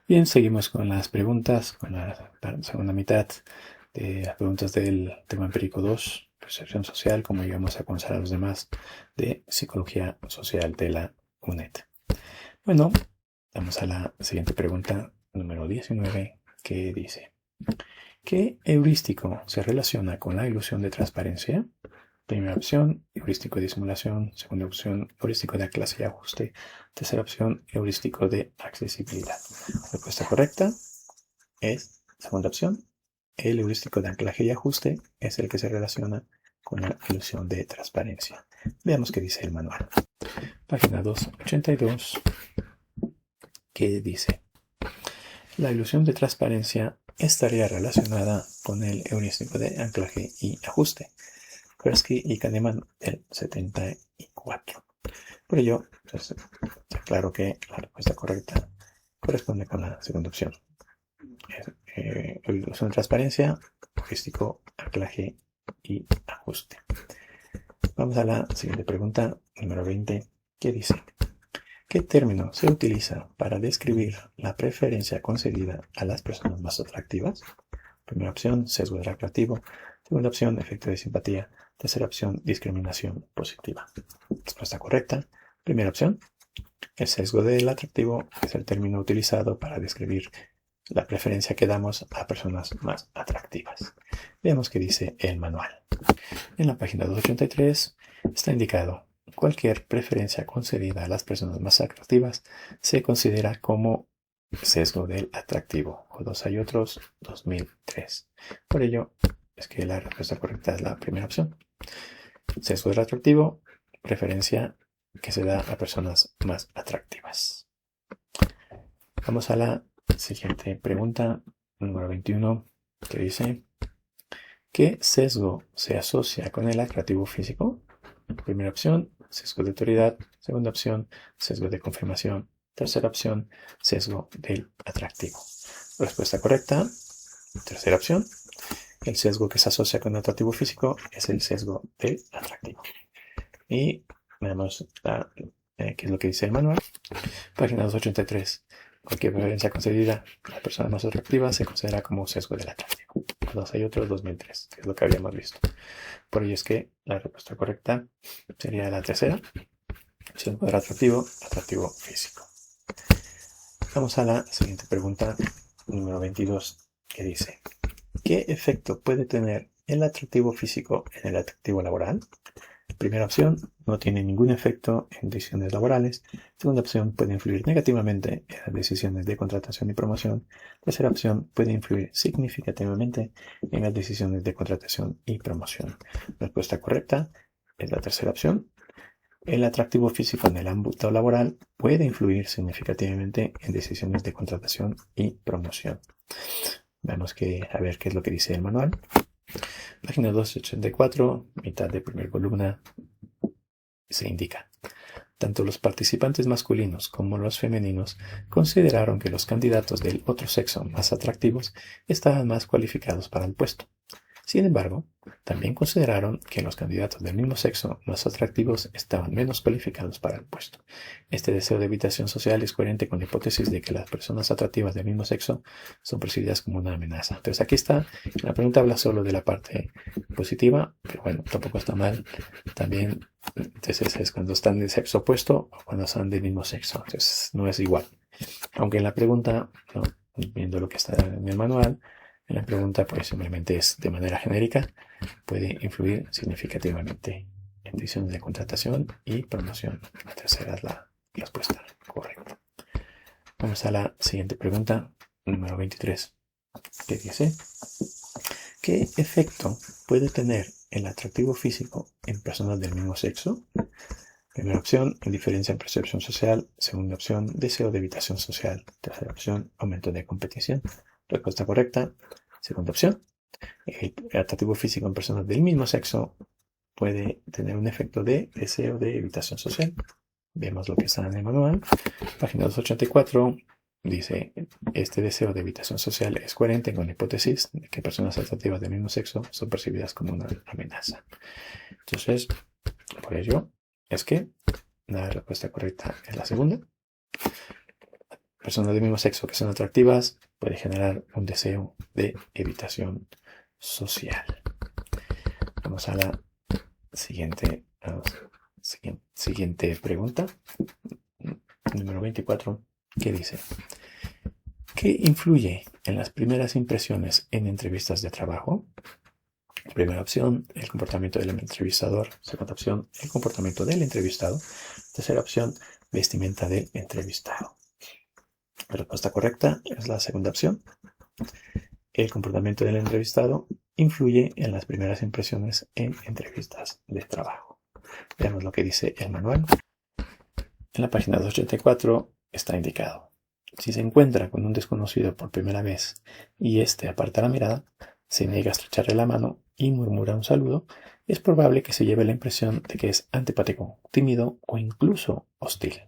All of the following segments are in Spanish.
Bien, seguimos con las preguntas, con la segunda mitad de las preguntas del tema empírico 2, percepción social, cómo llegamos a conocer a los demás, de psicología social de la UNED. Bueno, vamos a la siguiente pregunta, número 19, que dice: ¿qué heurístico se relaciona con la ilusión de transparencia? Primera opción, heurístico de simulación. Segunda opción, heurístico de anclaje y ajuste. Tercera opción, heurístico de accesibilidad. Respuesta correcta es segunda opción. El heurístico de anclaje y ajuste es el que se relaciona con la ilusión de transparencia. Veamos qué dice el manual. Página 282, que dice: la ilusión de transparencia estaría relacionada con el heurístico de anclaje y ajuste. Tversky y Kahneman del 74. Por ello, pues, está claro que la respuesta correcta corresponde con la segunda opción. Ilusión de transparencia, heurístico, anclaje y ajuste. Vamos a la siguiente pregunta, número 20, que dice: ¿qué término se utiliza para describir la preferencia concedida a las personas más atractivas? Primera opción, sesgo del atractivo. Segunda opción, efecto de simpatía. Tercera opción, discriminación positiva. Respuesta correcta. Primera opción, el sesgo del atractivo es el término utilizado para describir la preferencia que damos a personas más atractivas. Veamos qué dice el manual. En la página 283 está indicado: cualquier preferencia concedida a las personas más atractivas se considera como sesgo del atractivo. O hay otros, 2003. Por ello, es que la respuesta correcta es la primera opción. Sesgo del atractivo, preferencia que se da a personas más atractivas. Vamos a la siguiente pregunta, número 21, que dice: ¿qué sesgo se asocia con el atractivo físico? Primera opción, sesgo de autoridad. Segunda opción, sesgo de confirmación. Tercera opción, sesgo del atractivo. Respuesta correcta. Tercera opción, el sesgo que se asocia con el atractivo físico es el sesgo del atractivo. Y veamos qué es lo que dice el manual. Página 283. Cualquier preferencia concedida a la persona más atractiva se considera como sesgo del atractivo. Hay otros, 2003, que es lo que habíamos visto. Por ello es que la respuesta correcta sería la tercera. Sesgo del atractivo, atractivo físico. Vamos a la siguiente pregunta, número 22, que dice: ¿qué efecto puede tener el atractivo físico en el atractivo laboral? Primera opción, no tiene ningún efecto en decisiones laborales. Segunda opción, puede influir negativamente en las decisiones de contratación y promoción. Tercera opción, puede influir significativamente en las decisiones de contratación y promoción. Respuesta correcta es la tercera opción. El atractivo físico en el ámbito laboral puede influir significativamente en decisiones de contratación y promoción. Vamos a ver qué es lo que dice el manual. Página 284, mitad de primera columna, se indica: tanto los participantes masculinos como los femeninos consideraron que los candidatos del otro sexo más atractivos estaban más cualificados para el puesto. Sin embargo, también consideraron que los candidatos del mismo sexo más atractivos estaban menos cualificados para el puesto. Este deseo de evitación social es coherente con la hipótesis de que las personas atractivas del mismo sexo son percibidas como una amenaza. Entonces aquí está, la pregunta habla solo de la parte positiva, pero bueno, tampoco está mal. También, entonces es cuando están de sexo opuesto o cuando están del mismo sexo. Entonces no es igual. Aunque en la pregunta, ¿no?, viendo lo que está en el manual, en la pregunta pues simplemente es de manera genérica: puede influir significativamente en decisiones de contratación y promoción. La tercera es la respuesta correcta. Vamos a la siguiente pregunta, número 23, que dice: ¿qué efecto puede tener el atractivo físico en personas del mismo sexo? Primera opción, indiferencia en percepción social. Segunda opción, deseo de evitación social. Tercera opción, aumento de competición. Respuesta correcta. Segunda opción, el atractivo físico en personas del mismo sexo puede tener un efecto de deseo de evitación social. Vemos lo que está en el manual. Página 284 dice: este deseo de evitación social es coherente con la hipótesis de que personas atractivas del mismo sexo son percibidas como una amenaza. Entonces, por ello es que la respuesta correcta es la segunda. personas del mismo sexo que son atractivas puede generar un deseo de evitación social. Vamos a la siguiente pregunta. Número 24, ¿qué dice? ¿Qué influye en las primeras impresiones en entrevistas de trabajo? Primera opción, el comportamiento del entrevistador. Segunda opción, el comportamiento del entrevistado. Tercera opción, vestimenta del entrevistado. La respuesta correcta es la segunda opción. El comportamiento del entrevistado influye en las primeras impresiones en entrevistas de trabajo. Veamos lo que dice el manual. En la página 284 está indicado: si se encuentra con un desconocido por primera vez y éste aparta la mirada, se niega a estrecharle la mano y murmura un saludo, es probable que se lleve la impresión de que es antipático, tímido o incluso hostil.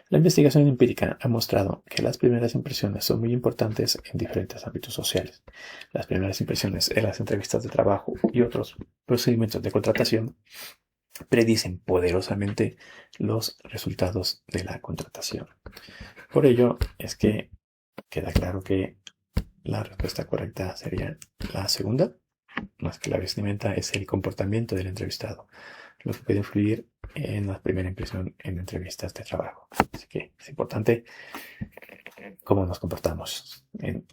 La investigación empírica ha mostrado que las primeras impresiones son muy importantes en diferentes ámbitos sociales. Las primeras impresiones en las entrevistas de trabajo y otros procedimientos de contratación predicen poderosamente los resultados de la contratación. Por ello es que queda claro que la respuesta correcta sería la segunda. Más que la vestimenta, es el comportamiento del entrevistado lo que puede influir en la primera impresión en entrevistas de trabajo. Así que es importante cómo nos comportamos en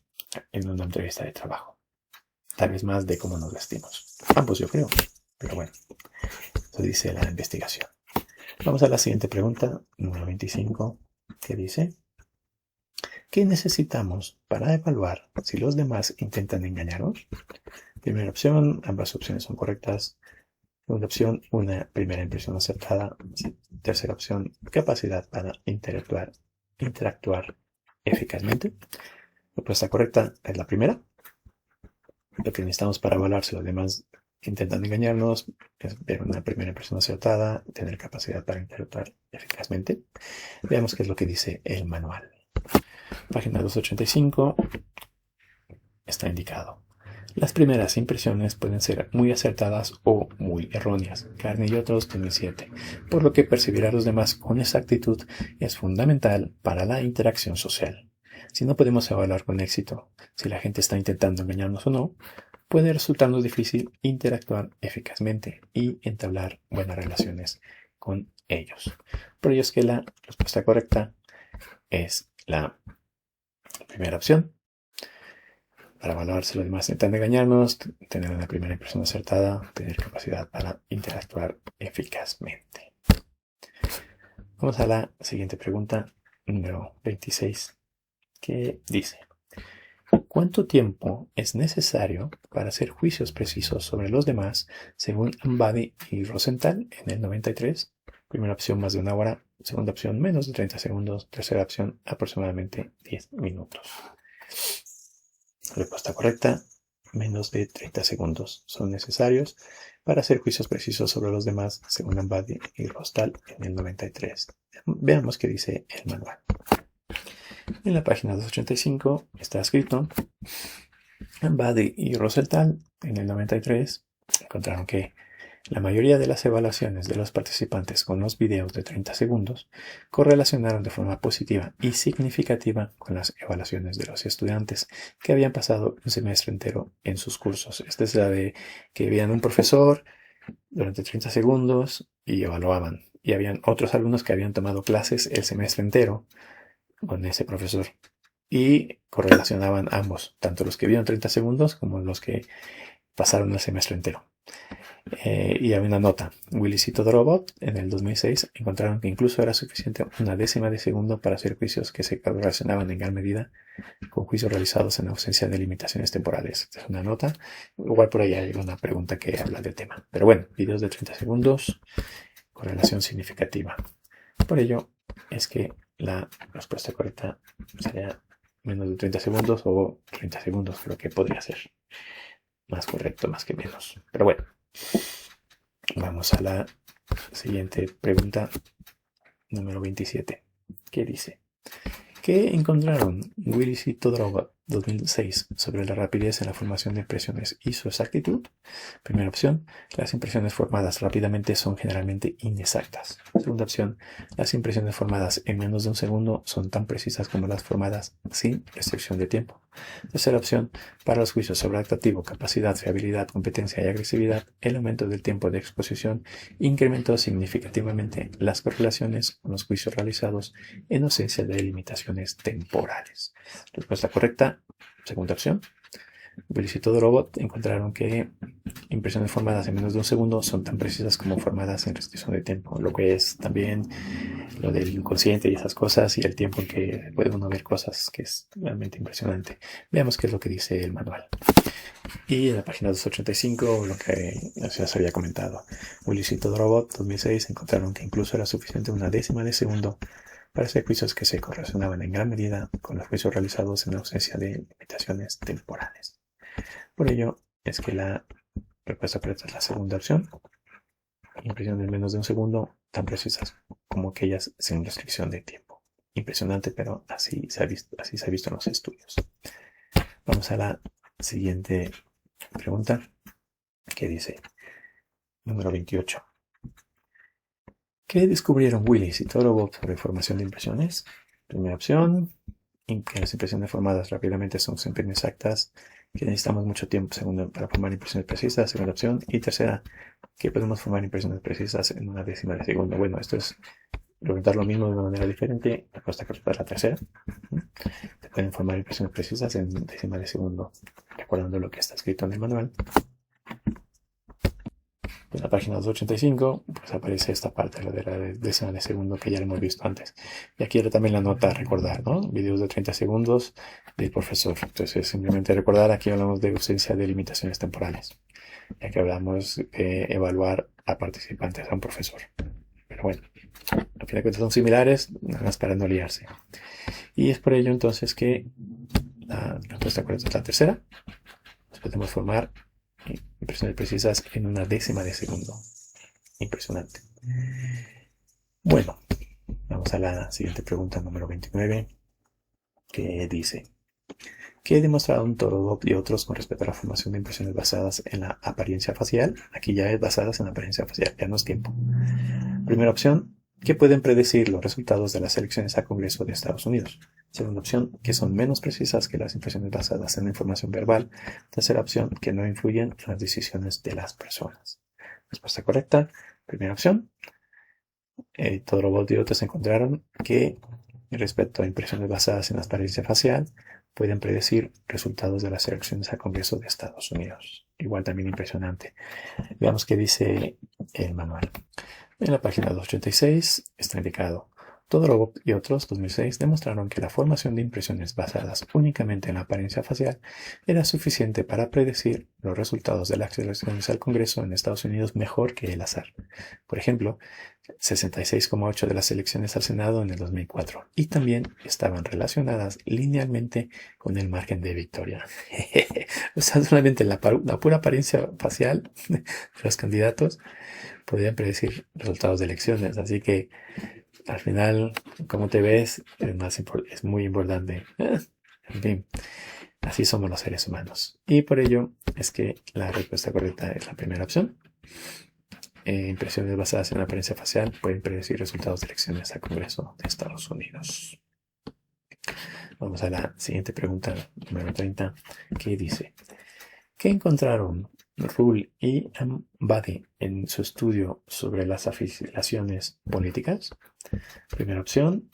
una entrevista de trabajo. Tal vez más de cómo nos vestimos. Ambos, yo creo. Pero bueno, eso dice la investigación. Vamos a la siguiente pregunta, número 25, que dice: ¿qué necesitamos para evaluar si los demás intentan engañarnos? Primera opción, ambas opciones son correctas. Segunda opción, una primera impresión acertada. Tercera opción, capacidad para interactuar eficazmente. La respuesta correcta es la primera. Lo que necesitamos para evaluar si los demás intentan engañarnos es ver una primera impresión acertada, tener capacidad para interactuar eficazmente. Veamos qué es lo que dice el manual. Página 285 está indicado: las primeras impresiones pueden ser muy acertadas o muy erróneas. Carney y otros tienen 7, por lo que percibir a los demás con exactitud es fundamental para la interacción social. Si no podemos evaluar con éxito si la gente está intentando engañarnos o no, puede resultarnos difícil interactuar eficazmente y entablar buenas relaciones con ellos. Por ello es que la respuesta correcta es la primera opción. Para evaluar si los demás intentan engañarnos, tener una primera impresión acertada, tener capacidad para interactuar eficazmente. Vamos a la siguiente pregunta, número 26, que dice: ¿cuánto tiempo es necesario para hacer juicios precisos sobre los demás según Ambady y Rosenthal en el 93? Primera opción, más de una hora. Segunda opción, menos de 30 segundos. Tercera opción, aproximadamente 10 minutos. Respuesta correcta: menos de 30 segundos son necesarios para hacer juicios precisos sobre los demás, según Ambady y Rosenthal en el 93. Veamos qué dice el manual. En la página 285 está escrito: Ambady y Rosenthal en el 93 encontraron que la mayoría de las evaluaciones de los participantes con los videos de 30 segundos correlacionaron de forma positiva y significativa con las evaluaciones de los estudiantes que habían pasado un semestre entero en sus cursos. Esta es la de que veían un profesor durante 30 segundos y evaluaban. Y habían otros alumnos que habían tomado clases el semestre entero con ese profesor y correlacionaban ambos, tanto los que vieron 30 segundos como los que pasaron el semestre entero. Y había una nota: Willis y Todorov en el 2006 encontraron que incluso era suficiente una décima de segundo para hacer juicios que se relacionaban en gran medida con juicios realizados en ausencia de limitaciones temporales. Esta es una nota. Igual por ahí hay una pregunta que habla del tema. Pero bueno, videos de 30 segundos, correlación significativa. Por ello es que la respuesta correcta sería menos de 30 segundos o 30 segundos. Creo que podría ser más correcto, más que menos. Pero bueno, vamos a la siguiente pregunta, número 27, que dice: ¿Qué encontraron Willis y Todorov 2006 sobre la rapidez en la formación de impresiones y su exactitud? Primera opción, las impresiones formadas rápidamente son generalmente inexactas. Segunda opción, las impresiones formadas en menos de un segundo son tan precisas como las formadas sin restricción de tiempo. Tercera opción, para los juicios sobre atractivo, capacidad, fiabilidad, competencia y agresividad, el aumento del tiempo de exposición incrementó significativamente las correlaciones con los juicios realizados en ausencia de limitaciones temporales. Respuesta correcta, segunda opción. Willis y Todorov encontraron que impresiones formadas en menos de un segundo son tan precisas como formadas en restricción de tiempo, lo que es también lo del inconsciente y esas cosas y el tiempo en que puede uno ver cosas, que es realmente impresionante. Veamos qué es lo que dice el manual. Y en la página 285, lo que ya se había comentado, Willis y Todorov 2006 encontraron que incluso era suficiente una décima de segundo para hacer juicios que se correlacionaban en gran medida con los juicios realizados en ausencia de limitaciones temporales. Por ello es que la respuesta correcta es la segunda opción. Impresiones en menos de un segundo, tan precisas como aquellas sin restricción de tiempo. Impresionante, pero así se ha visto en los estudios. Vamos a la siguiente pregunta, que dice, número 28. ¿Qué descubrieron Willis y Todorov sobre formación de impresiones? Primera opción, que las impresiones formadas rápidamente son siempre inexactas, que necesitamos mucho tiempo para formar impresiones precisas. Segunda opción. Y tercera, que podemos formar impresiones precisas en una décima de segundo. Bueno, esto es preguntar lo mismo de una manera diferente. La respuesta correcta es la tercera. Se pueden formar impresiones precisas en décima de segundo, recordando lo que está escrito en el manual. En la página 285 pues aparece esta parte, la de la décima de segundo, que ya lo hemos visto antes. Y aquí era también la nota a recordar, ¿no? Videos de 30 segundos del profesor. Entonces, simplemente recordar, aquí hablamos de ausencia de limitaciones temporales. Ya que hablamos de evaluar a participantes, a un profesor. Pero bueno, al fin de cuentas son similares, nada más para no liarse. Y es por ello entonces que la respuesta correcta es la tercera. Podemos formar impresiones precisas en una décima de segundo. Impresionante. Bueno, vamos a la siguiente pregunta, número 29, que dice, ¿qué demostraron Todorov y otros con respecto a la formación de impresiones basadas en la apariencia facial? Aquí ya es basadas en la apariencia facial, ya no es tiempo. Primera opción, que pueden predecir los resultados de las elecciones al Congreso de Estados Unidos. Segunda opción, que son menos precisas que las impresiones basadas en la información verbal. Tercera opción, que no influyen en las decisiones de las personas. Respuesta correcta, primera opción. Todorov y otros encontraron que respecto a impresiones basadas en la apariencia facial, pueden predecir resultados de las elecciones al Congreso de Estados Unidos. Igual también impresionante. Veamos qué dice el manual. En la página 286 está indicado, Todorov y otros, 2006, demostraron que la formación de impresiones basadas únicamente en la apariencia facial era suficiente para predecir los resultados de las elecciones al Congreso en Estados Unidos mejor que el azar. Por ejemplo, 66,8 de las elecciones al Senado en el 2004, y también estaban relacionadas linealmente con el margen de victoria. O sea, solamente la pura apariencia facial de los candidatos podían predecir resultados de elecciones, así que al final, cómo te ves es muy importante. En fin, así somos los seres humanos. Y por ello es que la respuesta correcta es la primera opción. Impresiones basadas en la apariencia facial pueden predecir resultados de elecciones al Congreso de Estados Unidos. Vamos a la siguiente pregunta, número 30, que dice, ¿qué encontraron Rull y Ambady en su estudio sobre las afiliaciones políticas? Primera opción,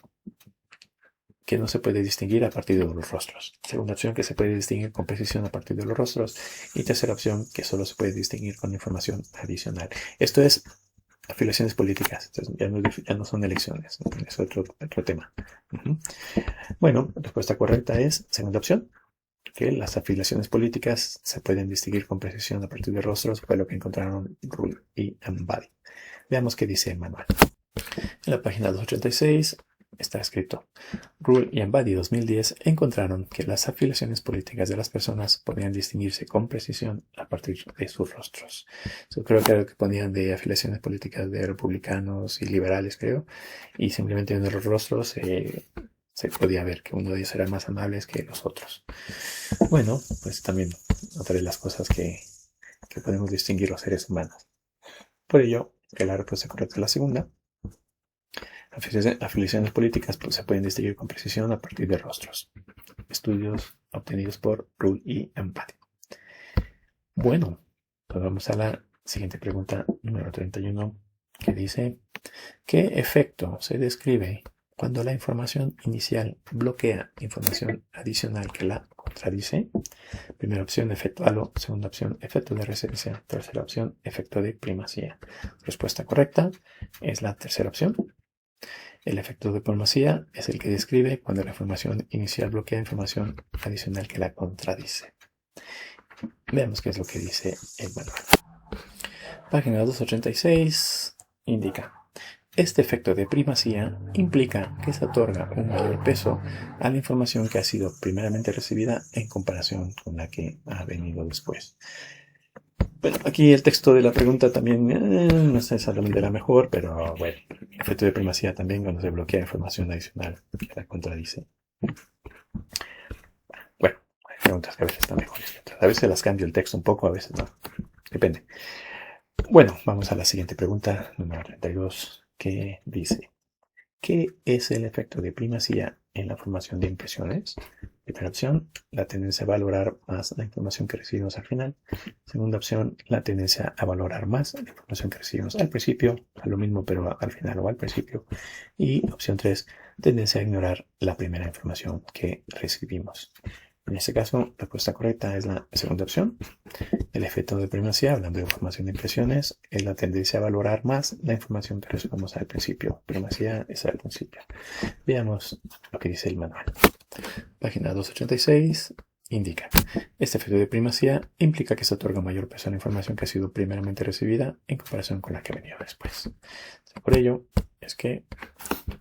que no se puede distinguir a partir de los rostros. Segunda opción, que se puede distinguir con precisión a partir de los rostros. Y tercera opción, que solo se puede distinguir con información adicional. Esto es afiliaciones políticas. Entonces ya no son elecciones. Es otro tema. Bueno, la respuesta correcta es segunda opción, que las afiliaciones políticas se pueden distinguir con precisión a partir de rostros, fue lo que encontraron Rull y Ambady. Veamos qué dice el manual. En la página 286 está escrito, Rull y Ambady 2010 encontraron que las afiliaciones políticas de las personas podían distinguirse con precisión a partir de sus rostros. Yo creo que era lo que ponían de afiliaciones políticas de republicanos y liberales, creo, y simplemente viendo los rostros se podía ver que uno de ellos era más amable que los otros. Bueno, pues también otra de las cosas que podemos distinguir los seres humanos. Por ello, que la respuesta correcta es la segunda. Afiliaciones políticas pues, se pueden distinguir con precisión a partir de rostros. Estudios obtenidos por Rull y Empathy. Bueno, pues vamos a la siguiente pregunta, número 31, que dice: ¿qué efecto se describe cuando la información inicial bloquea información adicional que la contradice? Primera opción, efecto halo. Segunda opción, efecto de referencia. Tercera opción, efecto de primacía. Respuesta correcta es la tercera opción. El efecto de primacía es el que describe cuando la información inicial bloquea información adicional que la contradice. Veamos qué es lo que dice el manual. Página 286 indica: este efecto de primacía implica que se otorga un mayor peso a la información que ha sido primeramente recibida en comparación con la que ha venido después. Bueno, aquí el texto de la pregunta también no sé exactamente la mejor, pero bueno, el efecto de primacía también cuando se bloquea información adicional que la contradice. Bueno, hay preguntas que a veces están mejores que otras. A veces las cambio el texto un poco, a veces no. Depende. Bueno, vamos a la siguiente pregunta, número 32, que dice: ¿qué es el efecto de primacía en la formación de impresiones? Primera opción, la tendencia a valorar más la información que recibimos al final. Segunda opción, la tendencia a valorar más la información que recibimos al principio, a lo mismo pero al final o al principio. Y opción 3, tendencia a ignorar la primera información que recibimos. En este caso, la respuesta correcta es la segunda opción. El efecto de primacía, hablando de información de impresiones, es la tendencia a valorar más la información que recibimos al principio. Primacía es al principio. Veamos lo que dice el manual. Página 286 indica: este efecto de primacía implica que se otorga mayor peso a la información que ha sido primeramente recibida en comparación con la que ha venido después. Por ello, es que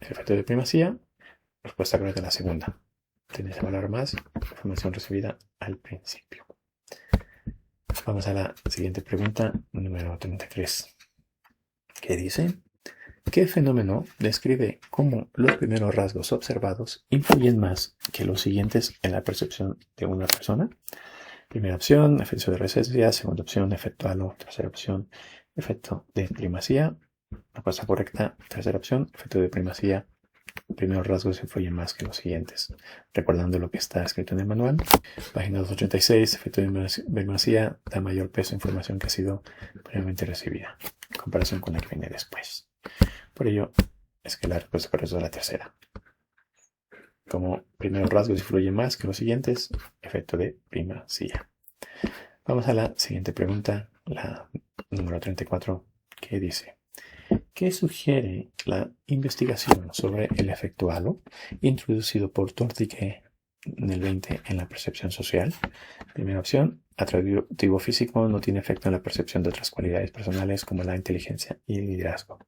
el efecto de primacía, respuesta correcta es la segunda. Tendencia a valorar más la información recibida al principio. Vamos a la siguiente pregunta, número 33, que dice: ¿qué fenómeno describe cómo los primeros rasgos observados influyen más que los siguientes en la percepción de una persona? Primera opción, efecto de referencia. Segunda opción, efecto halo. Tercera opción, efecto de primacía. Respuesta correcta, tercera opción, efecto de primacía. Primeros rasgos influyen más que los siguientes. Recordando lo que está escrito en el manual, página 286, efecto de primacía da mayor peso a información que ha sido previamente recibida en comparación con la que viene después. Por ello, es que la respuesta correcta es la tercera. Como primeros rasgos influyen más que los siguientes, efecto de primacía. Vamos a la siguiente pregunta, la número 34, que dice: ¿qué sugiere la investigación sobre el efecto halo introducido por Tordique en el 20 en la percepción social? Primera opción, atractivo físico no tiene efecto en la percepción de otras cualidades personales como la inteligencia y el liderazgo.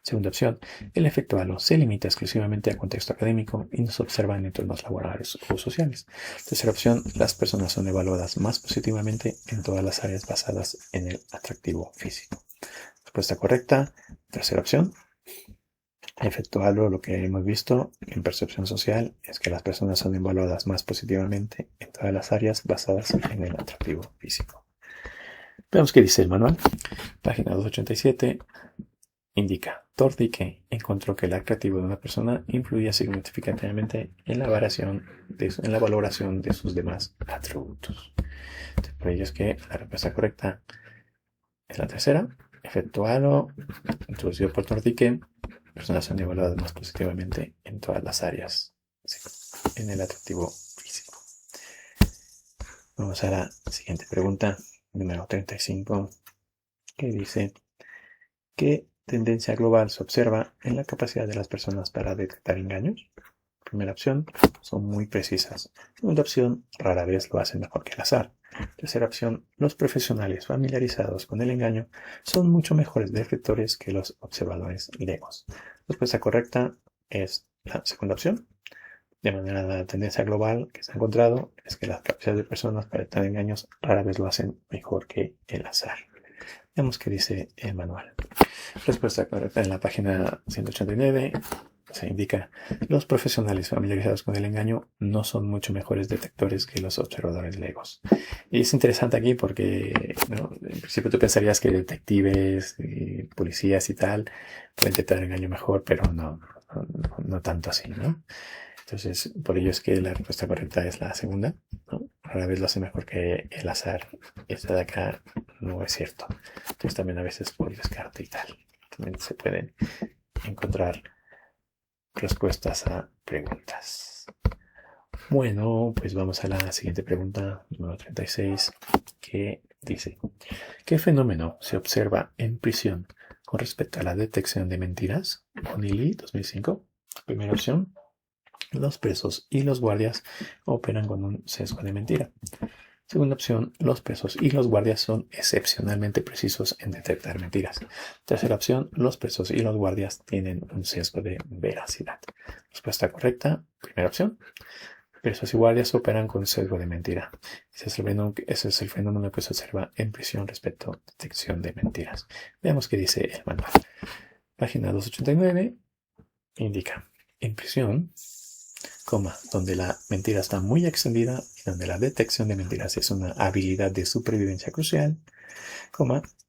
Segunda opción, el efecto halo se limita exclusivamente al contexto académico y no se observa en entornos laborales o sociales. Tercera opción, las personas son evaluadas más positivamente en todas las áreas basadas en el atractivo físico. Respuesta correcta, tercera opción. Efecto halo, lo que hemos visto en percepción social es que las personas son evaluadas más positivamente en todas las áreas basadas en el atractivo físico. Veamos qué dice el manual. Página 287 indica: Tordique encontró que el atractivo de una persona influía significativamente en la valoración de sus demás atributos. Por ello es que la respuesta correcta es la tercera. Efecto halo, introducido por Tordique, personas son evaluadas más positivamente en todas las áreas, en el atractivo físico. Vamos a la siguiente pregunta, número 35, que dice: ¿qué tendencia global se observa en la capacidad de las personas para detectar engaños? Primera opción, son muy precisas. Segunda opción, rara vez lo hacen mejor que el azar. Tercera opción, los profesionales familiarizados con el engaño son mucho mejores descriptores que los observadores legos. La respuesta correcta es la segunda opción. De manera, la tendencia global que se ha encontrado es que las capacidades de personas para detectar engaños rara vez lo hacen mejor que el azar. Veamos qué dice el manual. Respuesta correcta en la página 189. se indica, los profesionales familiarizados con el engaño no son mucho mejores detectores que los observadores legos. Y es interesante aquí porque, ¿no? En principio tú pensarías que detectives, policías y tal pueden detectar el engaño mejor, pero no tanto así, ¿no? Entonces, por ello es que la respuesta correcta es la segunda, ¿no? Rara vez lo hace mejor que el azar. Esta de acá no es cierto. Entonces también a veces por descarte y tal. También se pueden encontrar respuestas a preguntas. Bueno, pues vamos a la siguiente pregunta, número 36, que dice, ¿qué fenómeno se observa en prisión con respecto a la detección de mentiras? O'Neill, 2005. Primera opción, los presos y los guardias operan con un sesgo de mentira. Segunda opción, los presos y los guardias son excepcionalmente precisos en detectar mentiras. Tercera opción, los presos y los guardias tienen un sesgo de veracidad. Respuesta correcta, primera opción. Presos y guardias operan con sesgo de mentira. Ese es el fenómeno que se observa en prisión respecto a detección de mentiras. Veamos qué dice el manual. Página 289 indica, en prisión, donde la mentira está muy extendida y donde la detección de mentiras es una habilidad de supervivencia crucial,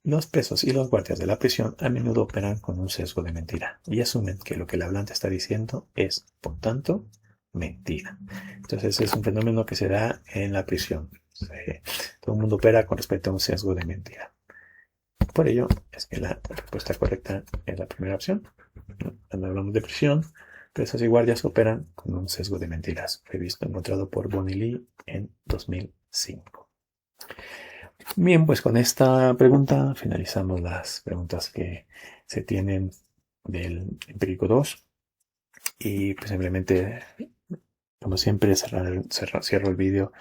los presos y los guardias de la prisión a menudo operan con un sesgo de mentira y asumen que lo que el hablante está diciendo es, por tanto, mentira. Entonces es un fenómeno que se da en la prisión. Todo el mundo opera con respecto a un sesgo de mentira. Por ello es que la respuesta correcta es la primera opción. Cuando hablamos de prisión, presos y guardias operan con un sesgo de mentiras. Fue encontrado por Bonnie Lee en 2005. Bien, pues con esta pregunta finalizamos las preguntas que se tienen del empírico 2. Y pues simplemente, como siempre, cierro el vídeo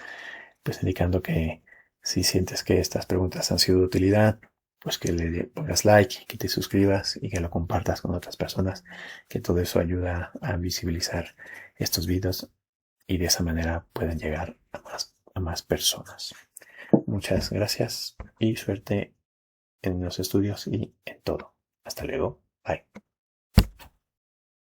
pues indicando que si sientes que estas preguntas han sido de utilidad, pues que le pongas like, que te suscribas y que lo compartas con otras personas, que todo eso ayuda a visibilizar estos vídeos y de esa manera puedan llegar a más personas. Muchas gracias y suerte en los estudios y en todo. Hasta luego.